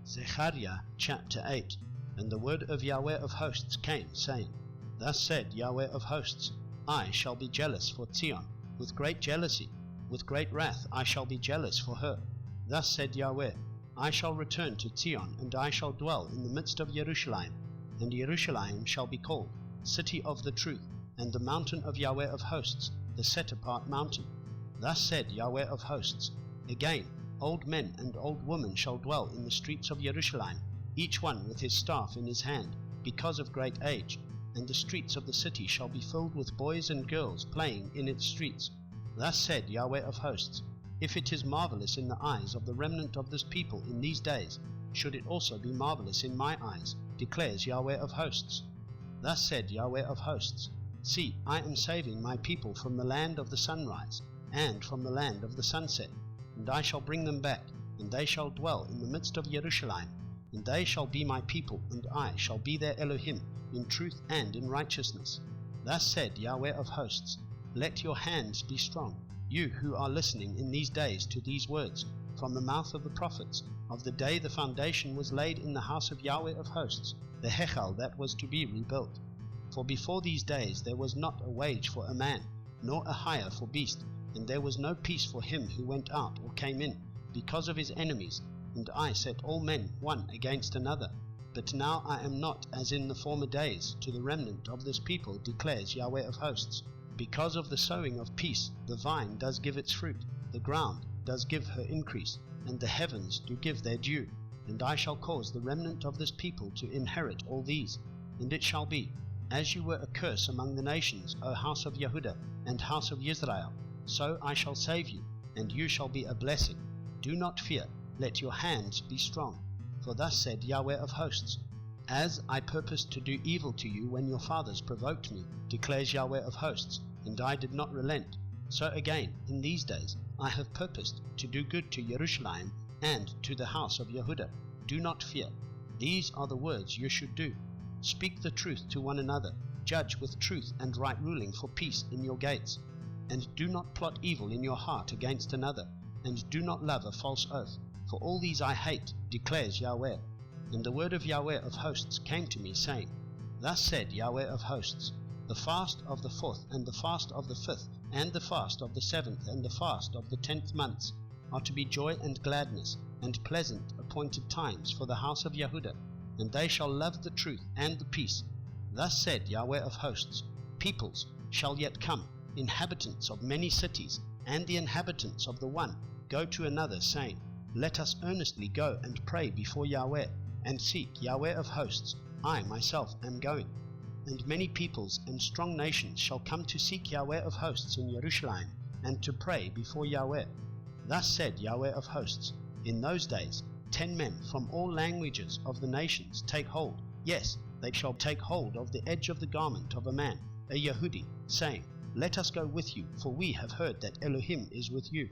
Zekaryah Chapter 8. And the word of Yahweh of hosts came, saying, Thus said Yahweh of hosts, I shall be jealous for Zion, with great jealousy, with great wrath I shall be jealous for her. Thus said Yahweh, I shall return to Zion, and I shall dwell in the midst of Jerusalem, and Jerusalem shall be called City of the Truth, and the mountain of Yahweh of hosts, the set-apart mountain. Thus said Yahweh of hosts, Again, old men and old women shall dwell in the streets of Jerusalem, each one with his staff in his hand, because of great age, and the streets of the city shall be filled with boys and girls playing in its streets. Thus said Yahweh of hosts, If it is marvelous in the eyes of the remnant of this people in these days, should it also be marvelous in my eyes, declares Yahweh of hosts. Thus said Yahweh of hosts, See, I am saving my people from the land of the sunrise, and from the land of the sunset, and I shall bring them back, and they shall dwell in the midst of Jerusalem, and they shall be my people, and I shall be their Elohim, in truth and in righteousness. Thus said Yahweh of hosts, Let your hands be strong, you who are listening in these days to these words, from the mouth of the prophets, of the day the foundation was laid in the house of Yahweh of hosts, the Hechal that was to be rebuilt. For before these days there was not a wage for a man, nor a hire for beast, and there was no peace for him who went out or came in, because of his enemies, and I set all men one against another. But now I am not as in the former days to the remnant of this people, declares Yahweh of hosts. Because of the sowing of peace, the vine does give its fruit, the ground does give her increase, and the heavens do give their due. And I shall cause the remnant of this people to inherit all these. And it shall be, as you were a curse among the nations, O house of Yehudah and house of Israel, so I shall save you, and you shall be a blessing. Do not fear, let your hands be strong. For thus said Yahweh of hosts, As I purposed to do evil to you when your fathers provoked me, declares Yahweh of hosts, and I did not relent, so again in these days I have purposed to do good to Jerusalem and to the house of Yehudah. Do not fear. These are the words you should do. Speak the truth to one another, judge with truth and right ruling for peace in your gates. And do not plot evil in your heart against another, and do not love a false oath, for all these I hate, declares Yahweh. And the word of Yahweh of hosts came to me, saying, Thus said Yahweh of hosts, The fast of the 4th, and the fast of the 5th, and the fast of the 7th, and the fast of the 10th months are to be joy and gladness, and pleasant appointed times for the house of Yehudah, and they shall love the truth and the peace. Thus said Yahweh of hosts, Peoples shall yet come, inhabitants of many cities, and the inhabitants of the one go to another, saying, Let us earnestly go and pray before Yahweh, and seek Yahweh of hosts. I myself am going. And many peoples and strong nations shall come to seek Yahweh of hosts in Jerusalem, and to pray before Yahweh. Thus said Yahweh of hosts, In those days 10 men from all languages of the nations take hold, yes, they shall take hold of the edge of the garment of a man, a Yehudi, saying, Let us go with you, for we have heard that Elohim is with you.